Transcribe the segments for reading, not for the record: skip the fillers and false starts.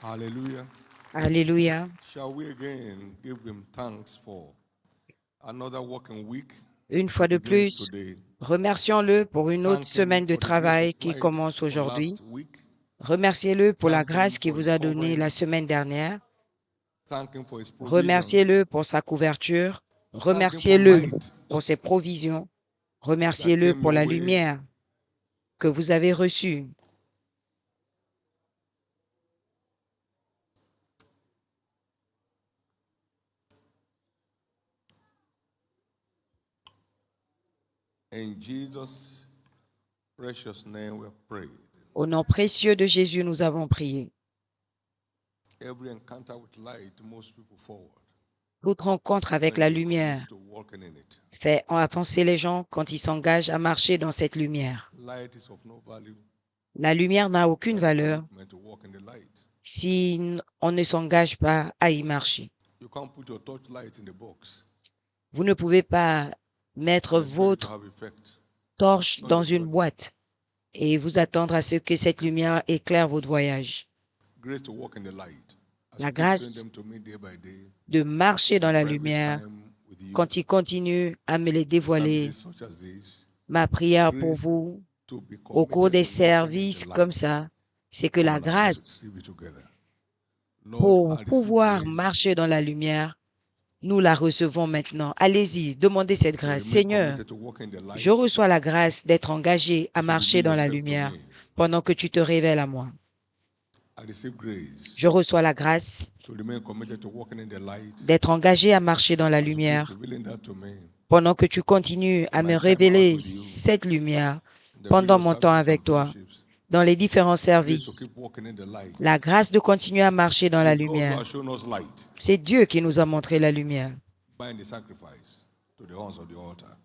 Hallelujah. Alléluia. Shall we again give him thanks for another working week Une fois de that begins plus, today? remercions-le pour une autre Thank him semaine de for the grace travail qui supplied commence for aujourd'hui. last week. Remerciez-le pour la Thank him grâce qu'il for his vous a donnée covering. la semaine dernière. Thank him for his provisions. Remerciez-le pour sa couverture. Thank him for Remerciez-le light pour ses provisions. that Remerciez-le came pour your la way. lumière que vous avez reçue. In Jesus' precious name we have prayed. Au nom précieux de Jésus, nous avons prié. Every encounter with light moves people forward Toute rencontre avec when la they lumière commit to walking in it. fait avancer les gens quand ils s'engagent à marcher dans cette lumière. Light is of no value. La lumière n'a aucune We are never valeur meant to walk in the light. si on ne s'engage pas à y marcher. You can't put your torchlight in the box. Vous ne pouvez pas mettre It's going to votre have effect. torche on dans your une journey. boîte et vous attendre à ce que cette lumière éclaire votre voyage. Grace to walk in the light. As La you keep grâce showing them to me day by day, de marcher dans my la private lumière time with you, quand il continue à me les dévoiler. services such as this, Ma prière pour grace vous to be au cours committed des to walking in services the comme light. ça, c'est que Come la on now, let's grâce receive it together. Lord, pour I receive pouvoir grace marcher dans la lumière, nous la recevons maintenant. Allez-y, demandez cette to grâce. remain Seigneur, committed to walking in the light je reçois la grâce d'être engagé à as you marcher reveal dans la yourself to lumière me. pendant que tu te révèles à moi. I receive grace Je reçois la grâce to remain committed to walking in the light d'être engagé à marcher dans la as you keep lumière revealing that to me. pendant que tu continues à In me my time out révéler with you, cette lumière in the pendant various mon temps services and avec toi, fellowships, dans les différents grace to services. keep walking in the light. La grâce de continuer à marcher dans It la is God who lumière. has shown us light C'est Dieu qui nous a montré la lumière by the sacrifice to the horns of the altar.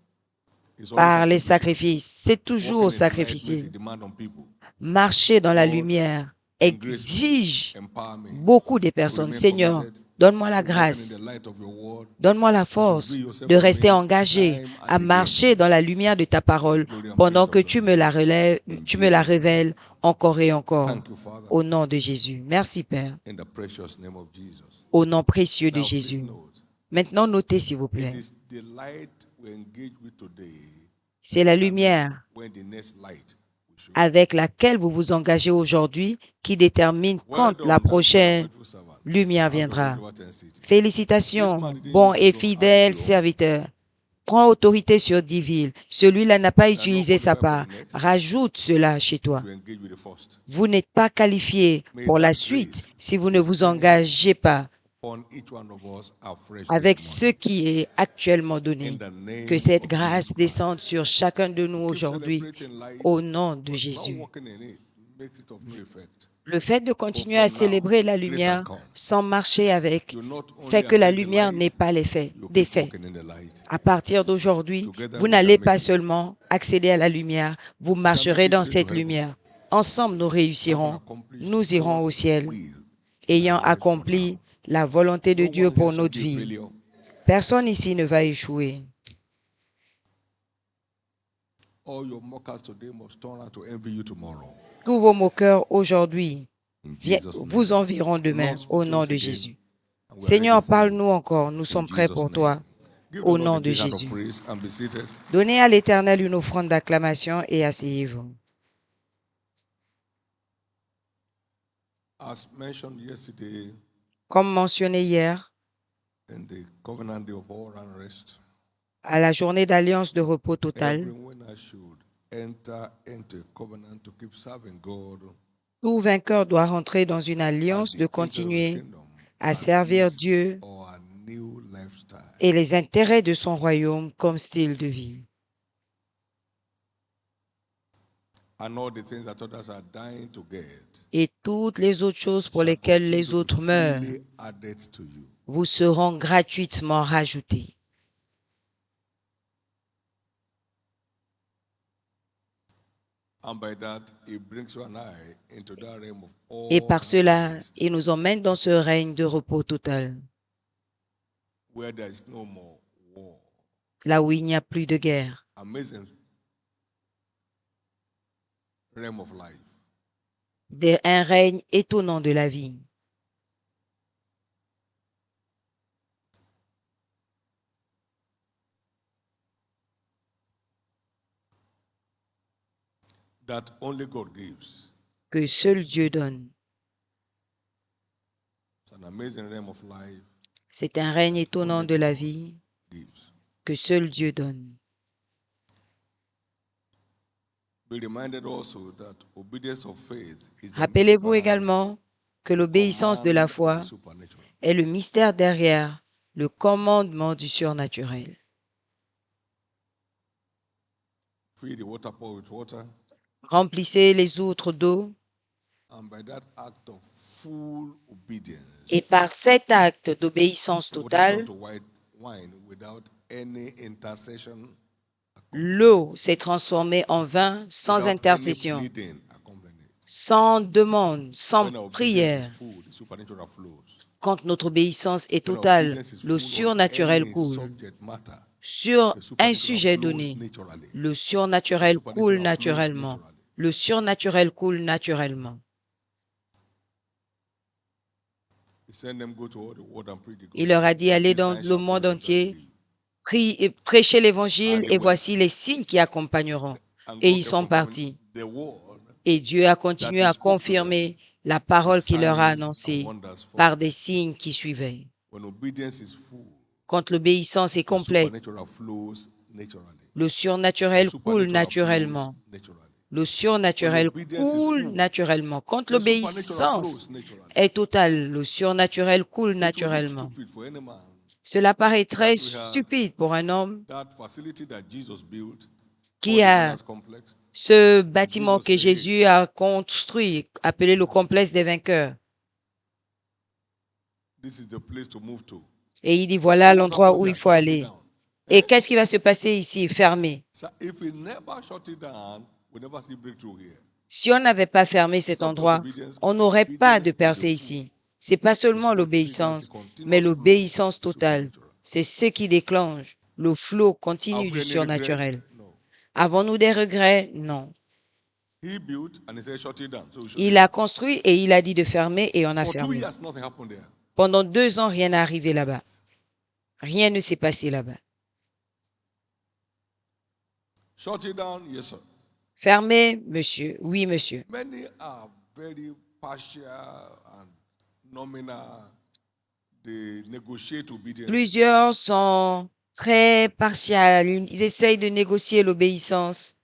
It's always par les sacrificial. sacrifices. C'est toujours Walking in the light places sacrificiel. a demand on people. Marcher dans la Lord, lumière in grace, exige empower me beaucoup des to personnes. remain Seigneur, committed donne-moi la to walking in the grâce, light of your word donne-moi la as you force reveal yourself de to rester me engagé time à and marcher again dans la lumière de ta to the parole glory and pendant praise que of your tu me la name. relèves, In tu me la Jesus' name. révèles encore et encore. Thank you, Father, Au nom de Jésus. Merci, Père. in the precious name of Jesus. Au nom précieux de Now, please Jésus. note, Maintenant, notez, s'il vous it plaît. is the light we engage with today C'est la that determines lumière when the next light will show. avec laquelle vous vous engagez aujourd'hui qui détermine Well quand la done, thy good and prochaine faithful servant. lumière Out of viendra. River 10 City. This Félicitations, man didn't bon use et his own fidèle IQ serviteur. Prends autorité sur 10 villes. Celui-là n'a pas and not utilisé sa qualified for part. the next Rajoute cela chez toi. to engage with the first. Vous n'êtes pas qualifié May pour la that suite grace si vous ne vous descend engagez pas on each one of us afresh avec this ce morning. qui est actuellement In donné. the name Que cette of grâce Jesus Christ. descende sur chacun de nous Keep aujourd'hui celebrating light, au nom de but not Jésus. walking in it makes it of no effect. Le fait de But continuer à from now, célébrer la grace has lumière come. sans marcher avec You not fait only que la access the lumière n'ait light, pas l'effet, you keep d'effet. walking in the light. À partir d'aujourd'hui, Together vous we shall n'allez make pas it. seulement accéder à la lumière, vous We shall make marcherez it dans straight to cette heaven, lumière. Ensemble, nous having réussirons, accomplished nous irons au God's ciel, will in ayant our lives for accompli now. la volonté de No Dieu one pour here shall notre be a vie. failure. Personne ici ne va échouer. All your mockers today must turn around to envy you tomorrow. Tous vos moqueurs aujourd'hui In Jesus' vous name. envieront demain Lord, au speak to nom us de again, Jésus. and we are ready Seigneur, for you. parle-nous encore, nous In sommes prêts Jesus' pour name. toi Give the au Lord nom a de big hand of Jésus. praise and be seated. Donnez à l'Éternel une offrande d'acclamation et asseyez-vous. As mentioned yesterday Comme mentionné hier, in the covenant day of all unrest, à la journée d'alliance de repos total, every winner should enter into a covenant to keep serving God tout vainqueur doit rentrer dans une and alliance the de interest of his continuer kingdom à as servir his Dieu or a new lifestyle. et les intérêts de son royaume comme style de vie. And all the things that others are dying to get Et toutes les autres choses pour shall lesquelles continue les to be autres meurent freely added to you. vous seront gratuitement rajoutés. And by that, it brings you and I into that realm of all Et par cela, unrest, il nous emmène dans ce règne de repos total, where there is no more war. là où il n'y a plus de guerre. Amazing realm of life. Un règne étonnant de la vie. that only God gives. que seul Dieu donne. It's an amazing realm of life C'est un règne étonnant only de la God vie gives. que seul Dieu donne. Be reminded also that obedience of faith is the mystery Rappelez-vous behind également que the l'obéissance de la command of foi the supernatural. est le mystère derrière le commandement du surnaturel. Fill the water pot with water, Remplissez les outres d'eau and by that act of full obedience, et par cet acte d'obéissance the water turned totale, to white wine without any intercession, l'eau s'est transformée en vin sans without any intercession, pleading accompanying it. sans demande, sans When our obedience prière. is full, the supernatural flows. Quand notre obéissance est When our totale, obedience is le full on surnaturel any coule. subject matter, Sur the un supernatural sujet flows donné, naturally. le The surnaturel coule supernatural flows naturellement. naturally. Le surnaturel coule naturellement. He sent them go to all the world and preach the Il leur a dit, gospel. allez These dans signs le shall monde follow them that entier, believe. prêchez l'évangile, And they et went. voici les signes qui accompagneront. And Et God ils kept sont confirming partis. the word Et Dieu a that continué he à spoke to them confirmer la parole with qu'il leur a signs and annoncée wonders par following. des signes qui suivaient. When obedience is full, Quand l'obéissance est the complète, supernatural flows naturally. le The surnaturel coule supernatural flows naturellement. naturally. Le When surnaturel obedience is coule full, naturellement. Quand the supernatural l'obéissance flows naturally. est totale, le surnaturel coule It would look naturellement. stupid for any man Cela paraît très that we had stupide pour un homme that facility that Jesus built, qui called the a Winners Complex, ce and bâtiment Jesus que said, hey, Jésus a construit, appelé le complexe des vainqueurs. this is the place to move to. Et il dit, voilà What l'endroit happens où il here? faut Shut it aller. down. Et qu'est-ce qui va se passer ici? Fermé. So if we never shut it down, we never see breakthrough here. Si on n'avait pas fermé cet It's not just endroit, obedience, on n'aurait pas de obedience and the percée fruit ici. C'est pas seulement is what triggers the l'obéissance, mais continuous flow l'obéissance of totale. supernatural. C'est ce qui déclenche le flot continu Have du we any regret? surnaturel. No. Avons-nous des regrets? Non. He built and he said, shut it down. So we shut Il it a down. construit et il a dit de fermer et on a For 2 fermé. years, nothing happened there. Pendant 2 ans, rien n'est arrivé là-bas. Rien ne s'est passé là-bas. Shut it down, yes, sir. Fermé, monsieur. Oui, monsieur. Many are very partial and nominal. They negotiate obedience. Plusieurs sont très partials. Ils essayent de négocier l'obéissance.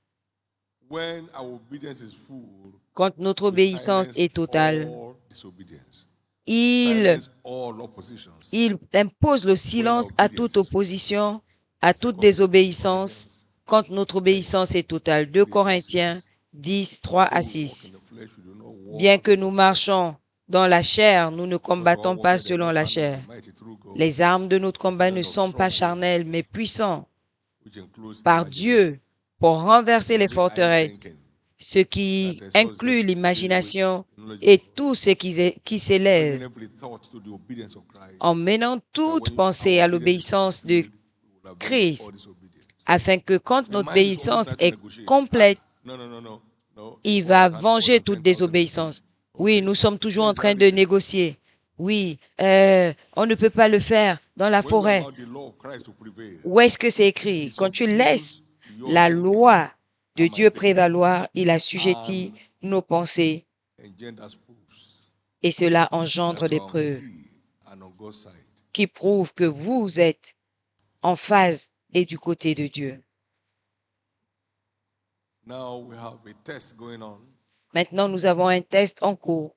When our obedience is full, Quand notre we obéissance silence est totale, all disobedience. il Silence all oppositions. impose le silence à toute opposition, à toute désobéissance, quand notre obéissance est totale. 2 Corinthiens 10, 3 à 6. Bien que nous marchons dans la chair, nous ne combattons pas selon la chair. Les armes de notre combat ne sont pas charnelles, mais puissantes par Dieu pour renverser les forteresses, ce qui inclut l'imagination et tout ce qui s'élève, en menant toute pensée à l'obéissance de Christ, afin que quand notre obéissance est complète, il va venger toute désobéissance. Oui, nous sommes toujours en train de négocier. Oui, on ne peut pas le faire dans la forêt. Où est-ce que c'est écrit? Quand tu laisses la loi de Dieu prévaloir, il assujettit nos pensées et cela engendre des preuves qui prouvent que vous êtes en phase et du côté de Dieu. Maintenant, nous avons un test en cours.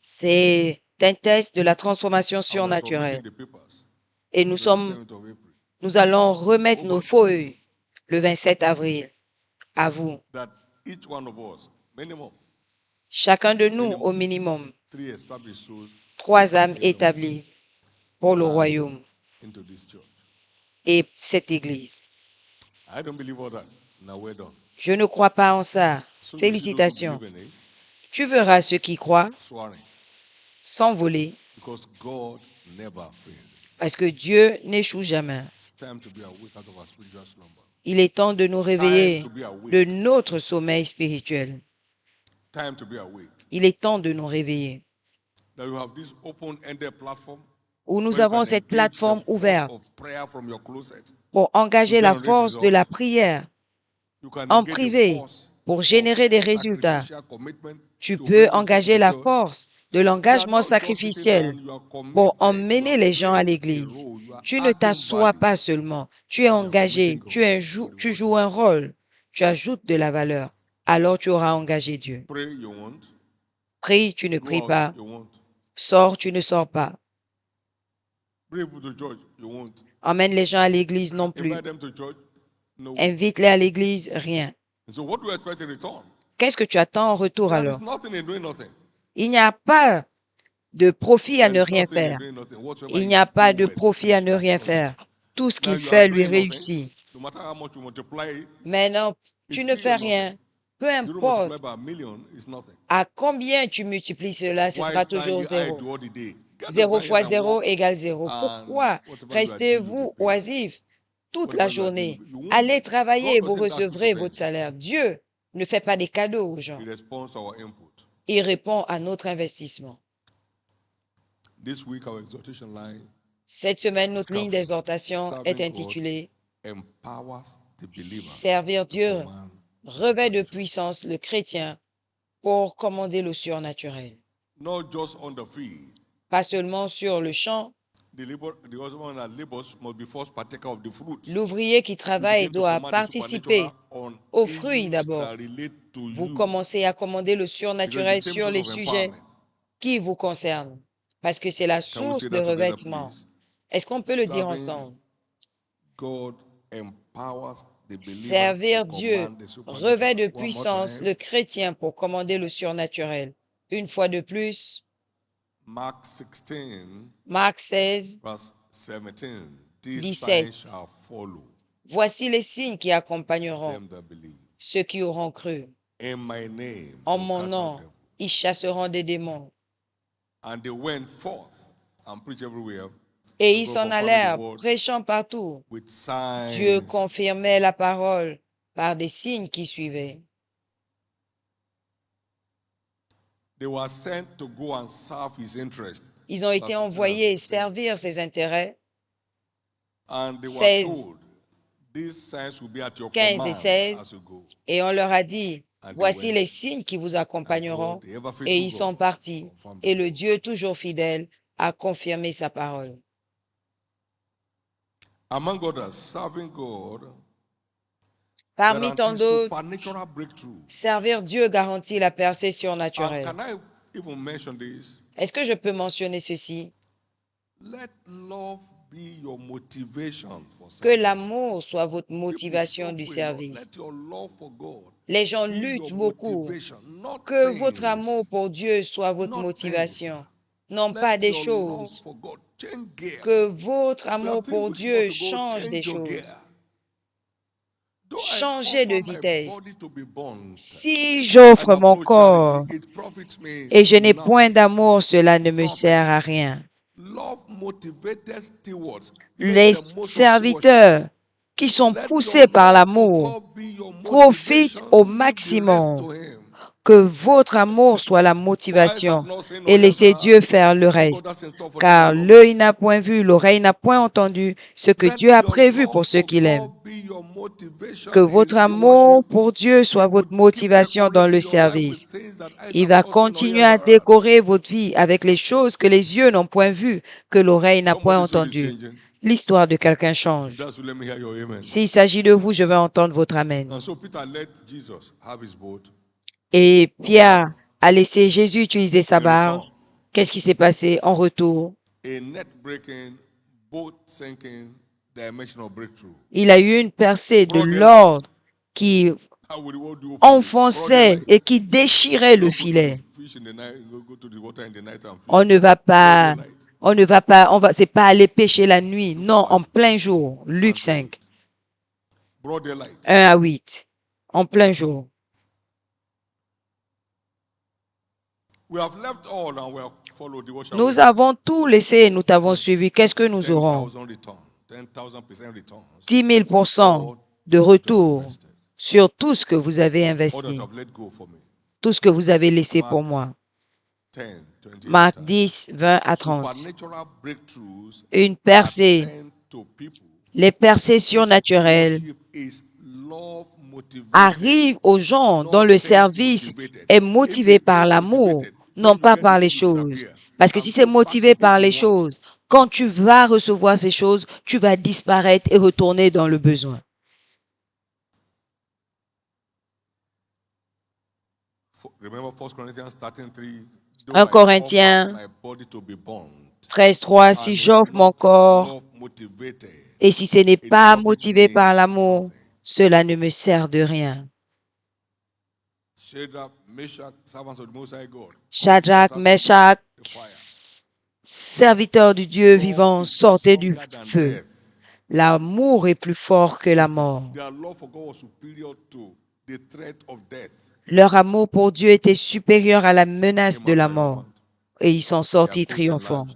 C'est un test de la transformation surnaturelle. Et nous allons remettre nos feuilles le 27 avril à vous. Chacun de nous, au minimum, 3 âmes établies pour le royaume et cette église. Je ne crois pas en ça. Félicitations. Tu verras ceux qui croient s'envoler parce que Dieu n'échoue jamais. Il est temps de nous réveiller de notre sommeil spirituel. Il est temps de nous réveiller. où nous where you avons can cette engage the plateforme force ouverte of prayer from your closet pour engager to la generate force de la results. prière You can en engage the privé force pour of générer des résultats. sacrificial commitment Tu to peux bring people to engager la church. force de You are l'engagement not just sitting sacrificiel down, you are pour committed, you emmener are les gens à playing a l'église. role, you are Tu ne adding t'assois value, pas seulement, tu es you are committing engagé, God to the tu whole joues thing. un rôle, tu ajoutes de la valeur. Alors tu auras engagé Dieu. Pray, you won't. Prie, tu ne Go pries out, pas. you won't. Sors, tu ne sors pas. Bring people to church, you won't. Emmène les gens à l'église non plus. Invite them to church, no. Invite-les à l'église, rien. And so what do you expect in return? Qu'est-ce que tu attends en retour There alors? is nothing in doing nothing. Il n'y a pas de profit à There ne is rien nothing in faire. doing nothing. Whatsoever Il n'y he a pas de doeth profit à ne rien establishes. faire. Tout ce Now qu'il you are fait lui doing nothing. réussit. No matter how much you multiply, Maintenant, tu it's ne still fais nothing. rien. Peu Zero multiplied importe by a million is nothing. à combien tu multiplies cela, ce Why sera stand toujours ye zéro. idle all the day? Get to 0 stand here fois and 0 walk, égale 0. and Pourquoi whatever you are doing, you'll restez-vous be paid. oisifs toute la Whatever you are doing, journée? you won't. Allez travailler et God vous doesn't ask you for recevrez votre things. salaire. Dieu ne fait pas des cadeaux aux gens. He responds to our input. Il répond à notre investissement. This week, our exhortation line Cette semaine, notre ligne capsule, d'exhortation serving est God intitulée empowers the believer Servir to Dieu command the revêt de supernatural. puissance le chrétien pour commander le surnaturel. Not just on the field. Pas seulement sur le champ, The husband that labors must be first partaker of the fruit. l'ouvrier qui You travaille begin to doit command the participer supernatural on aux fruits issues d'abord. that relate to Vous you. commencez à commander le Because surnaturel the same sur sort les of sujets empowerment. qui vous concernent, parce que c'est la Can we say source de that together, revêtement. please? Est-ce qu'on peut le dire Serving ensemble? God empowers the believer Servir to Dieu command the revêt de supernatural. One more puissance time. le chrétien pour commander le surnaturel. Une fois de plus, Mark 16, Marc 16, verse 17. These 17. signs shall follow voici les signes qui accompagneront them that believe. ceux qui auront cru. In my name, En they will mon cast out nom, devils. ils chasseront des démons. And they went forth and preached everywhere Et and ils God s'en confirming the allèrent, word prêchant partout. with Dieu signs. confirmait la parole par des signes qui suivaient. They were sent to go and serve his interest. Ils ont été Verse 15 and envoyés 16. servir ses intérêts. And they were 16, told, these signs will be at your 15 et command 16. as you go. Et on leur a dit, And they voici went. les signes qui vous accompagneront. And God, the ever faithful Et ils sont God, partis. confirmed Et his le word. Dieu toujours fidèle a confirmé sa parole. Among others, serving God Parmi tant guarantees d'autres, supernatural breakthrough. servir Dieu garantit la percée And surnaturelle. can I even mention this? Est-ce que je peux mentionner ceci? Let love be your motivation for Que serving. l'amour soit votre People motivation so du pray, Lord, service. let your love for God Les gens be luttent your beaucoup. motivation, not Que things, votre amour pour Dieu soit votre not motivation, things. non pas Let des your love choses. for God change gear. Que votre There are amour things pour which Dieu want to go change des change your choses. gear. Though I Changez de offer my vitesse. body to be burnt, Si and j'offre have mon no corps charity, it profits me et je n'ai point nothing. d'amour, cela ne me Nothing. sert à rien. Love motivated stewards. Make Les the most of stewardship. serviteurs qui sont Let poussés your par love for l'amour God be your profitent motivation. au Leave the rest maximum. to Him. Que votre amour soit la For eyes have motivation not seen, et nor ears laissez heard Dieu faire le what God reste. has in store for them Car that love Him. l'œil n'a point vu, l'oreille n'a point entendu ce que Let Dieu a your prévu love pour ceux for qui l'aiment. God be your motivation Que in votre amour stewardship. pour Dieu soit He will votre keep motivation dans le decorating your life with service. things that eyes Il have va not seen, nor continuer ears à have heard. décorer votre vie avec les choses que les yeux n'ont point vues, que l'oreille n'a point Somebody's story is entendues. changing. L'histoire de quelqu'un If change. that's so, let me hear your amen. S'il s'agit de vous, je vais entendre votre amen. And so Peter let Jesus have his boat Et Pierre a laissé Jésus utiliser sa in barge. return. Qu'est-ce qui s'est passé en retour? A net-breaking, boat-sinking dimension of breakthrough. Il a eu une percée de Broad daylight. l'ordre qui How would the world do for you? Broad enfonçait daylight. et qui déchirait le Don't go to filet. the fish in the night, go to the water in the night and fish. On ne va Broad pas, daylight. c'est pas aller pêcher la nuit. Non, en plein jour. Luc 5, Broad daylight. 1 à 8. En plein jour. We have left all and we have followed the ocean. Nous avons tout laissé et nous t'avons suivi. Qu'est-ce que nous aurons? 10,000 return. 10,000% returns. 10 000% de retour sur tout ce que vous avez Others investi, have let go for me. tout ce que vous avez laissé pour moi. 10, 20. Marc 10, 20 à 30. Supernatural breakthroughs Une percée. attend to people Les percées whose surnaturelles fellowship is love motivated, arrivent aux gens dont le not things service motivated. est If motivé it's par things l'amour, motivated, non when you pas get par the les thing, you choses. disappear. Parce que I'm si c'est so back motivé par again les to want. choses, quand tu vas recevoir ces choses, tu vas disparaître et retourner dans le besoin. Remember 1 Corinthians 13:3. 1 Corinthiens 13, 3. Si j'offre mon corps et si ce n'est pas motivé par l'amour, cela ne me sert de rien. Shadrach, Meshach, serviteurs du Dieu vivant, sortez du feu. L'amour est plus fort que la mort. Leur amour pour Dieu était supérieur à la menace de la mort. Et ils sont sortis triomphants.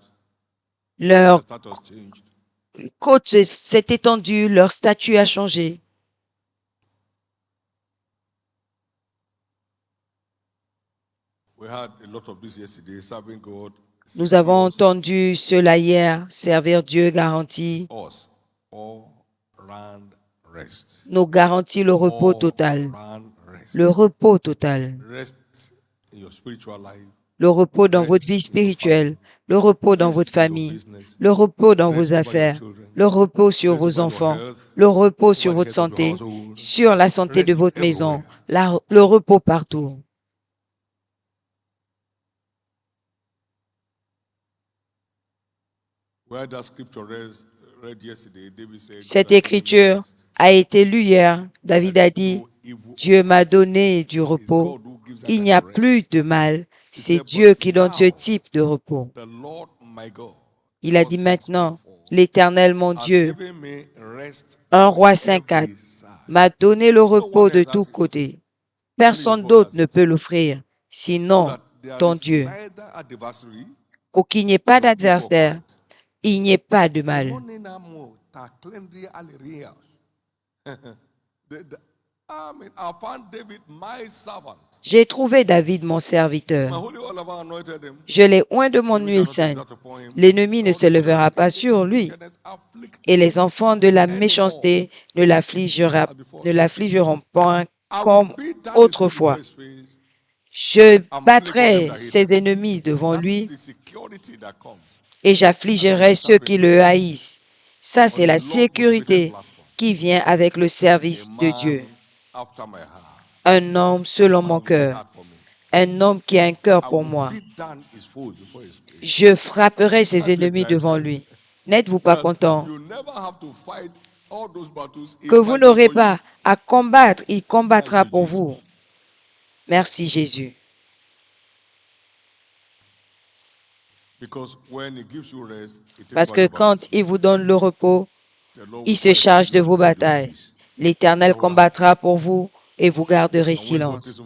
Leur côte s'est étendue, leur statut a changé. Nous avons entendu cela hier, servir Dieu garantit, nous garantit le repos total. Le repos total. Le repos dans votre vie spirituelle, le repos dans votre famille, le repos dans vos affaires, le repos sur vos enfants, le repos sur votre santé, sur la santé de votre maison, le repos partout. Cette écriture a été lue hier. David a dit, Dieu m'a donné du repos. Il n'y a plus de mal. C'est Dieu qui donne ce type de repos. Il a dit maintenant, l'Éternel mon Dieu, 1 Roi 5:4, m'a donné le repos de tous côtés. Personne d'autre ne peut l'offrir, sinon ton Dieu. Pour qu'il n'y ait pas d'adversaire, il n'y ait pas de mal. J'ai trouvé David, mon serviteur. Je l'ai oint de mon huile sainte. L'ennemi ne se lèvera pas sur lui. Et les enfants de la méchanceté ne l'affligeront point comme autrefois. Je battrai ses ennemis devant lui et j'affligerai ceux qui le haïssent. Ça, c'est la sécurité qui vient avec le service de Dieu. Un homme selon mon cœur. Un homme qui a un cœur pour moi. Je frapperai ses ennemis devant lui. N'êtes-vous pas content que vous n'aurez pas à combattre, il combattra pour vous. Merci Jésus. Parce que quand il vous donne le repos, il se charge de vos batailles. L'Éternel combattra pour vous et vous garderez silence.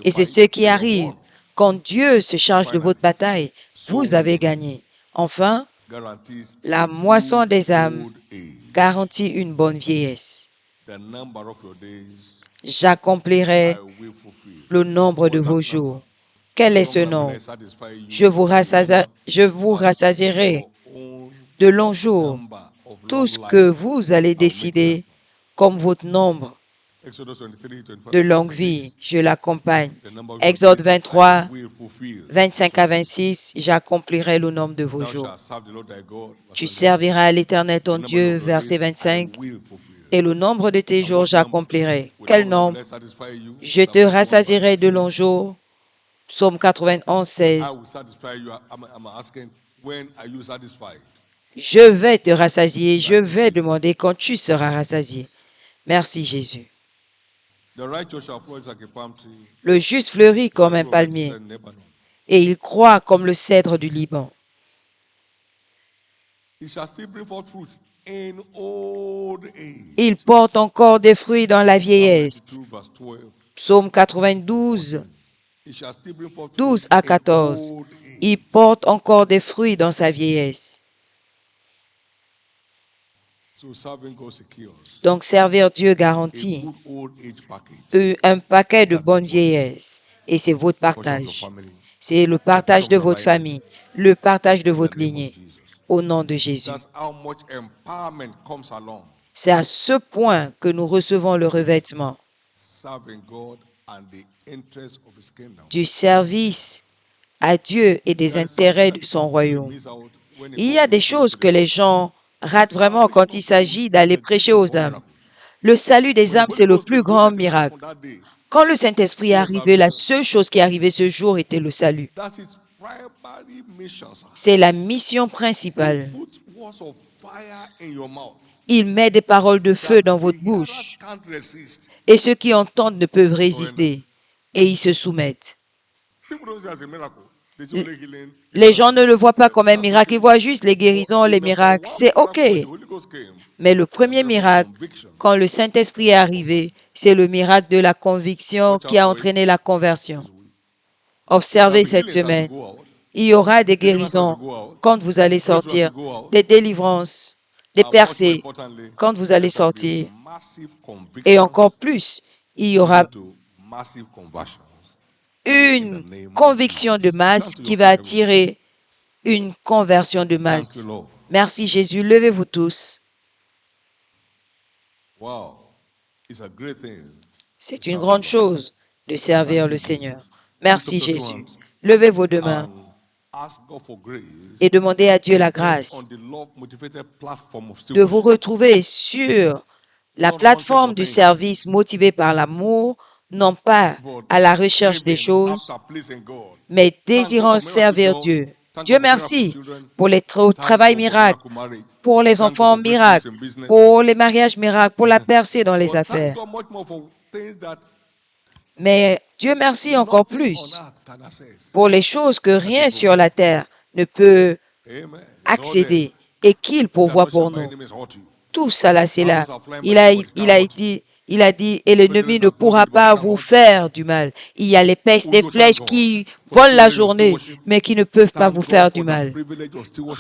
Et c'est ce qui arrive. Quand Dieu se charge de votre bataille, vous avez gagné. Enfin, la moisson des âmes garantit une bonne vieillesse. J'accomplirai le nombre de vos jours. Quel est ce nom? Je vous rassasierai de longs jours. Tout ce que vous allez décider comme votre nombre de longue vie, je l'accompagne. Exode 23, 25 à 26, j'accomplirai le nombre de vos jours. Tu serviras à l'Éternel ton Dieu, verset 25, et le nombre de tes jours j'accomplirai. Quel nombre? Je te rassasierai de longs jours. Psaume 91, 16. Je vais te rassasier, je vais demander quand tu seras rassasié. Merci Jésus. Le juste fleurit comme un palmier et il croît comme le cèdre du Liban. Il porte encore des fruits dans la vieillesse. Psaume 92, 12 à 14. Il porte encore des fruits dans sa vieillesse. Donc, servir Dieu garantit un paquet de bonne vieillesse. Et c'est votre partage. C'est le partage de votre famille, le partage de votre lignée. Au nom de Jésus. That's how much empowerment comes along. C'est à ce point que nous recevons le revêtement Serving God and the interest of His kingdom. du service à Dieu et des intérêts de son royaume. Il y a des choses que les gens ratent vraiment quand il s'agit d'aller prêcher aux âmes. Le salut des âmes, c'est le plus grand miracle. Quand le Saint-Esprit est arrivé, la seule chose qui est arrivée ce jour était le salut. That's its primary mission, sir. C'est la mission principale. Put words of fire in your mouth. Il met des paroles de feu dans votre The bouche hearers can't resist. et ceux qui entendent ne peuvent résister et ils se soumettent. People don't see it as a miracle. They see only healing. Les gens ne le voient pas comme un miracle, ils voient juste les guérisons, les miracles. C'est OK. The Holy Ghost came. Mais le premier miracle, quand le Saint-Esprit est arrivé, c'est le miracle de la conviction qui a entraîné la conversion. Observez cette semaine. Il y aura des guérisons quand vous allez sortir, des délivrances, des percées quand vous allez sortir. Et encore plus, il y aura Massive conversions. une conviction de masse qui va attirer une conversion de Thank masse. you, Lord. Merci Jésus. Levez-vous tous. Wow. It's a great thing. C'est une grande chose de servir le Seigneur. Merci Jésus. Levez vos deux mains Ask God for grace et demandez à Dieu la on grâce the love-motivated platform of de vous stewardship. retrouver sur la plateforme du service motivé par l'amour, non pas à la recherche des choses, After pleasing God. mais désirant servir Dieu. Dieu merci pour les travail miracle, pour les enfants miracles, pour les mariages miracles, pour la percée dans les affaires. Thank God much more for things that Mais Dieu merci encore nothing plus on earth can access. pour les choses que rien sur la terre ne peut Amen. accéder et qu'il pourvoit pour nous. Tout ça là, c'est là. Il a dit, et l'ennemi ne pourra pas vous faire du mal. Il y a les pestes, des flèches qui volent la journée, mais qui ne peuvent pas vous faire du mal.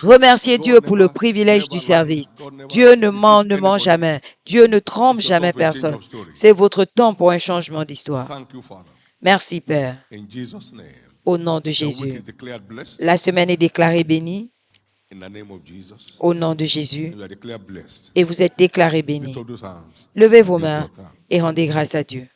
Remerciez Dieu pour le privilège du service. Dieu ne ment jamais. Dieu ne trompe jamais personne. C'est votre temps pour un changement d'histoire. Thank you, Father. Merci, Père. In Jesus' name. Au nom de The week Jésus. is declared blessed. La semaine est déclarée bénie In the name of Jesus. au nom de Jésus. You are declared blessed. Et vous êtes déclarés Lift bénis. up those hands. Levez vos mains et rendez grâce à Dieu.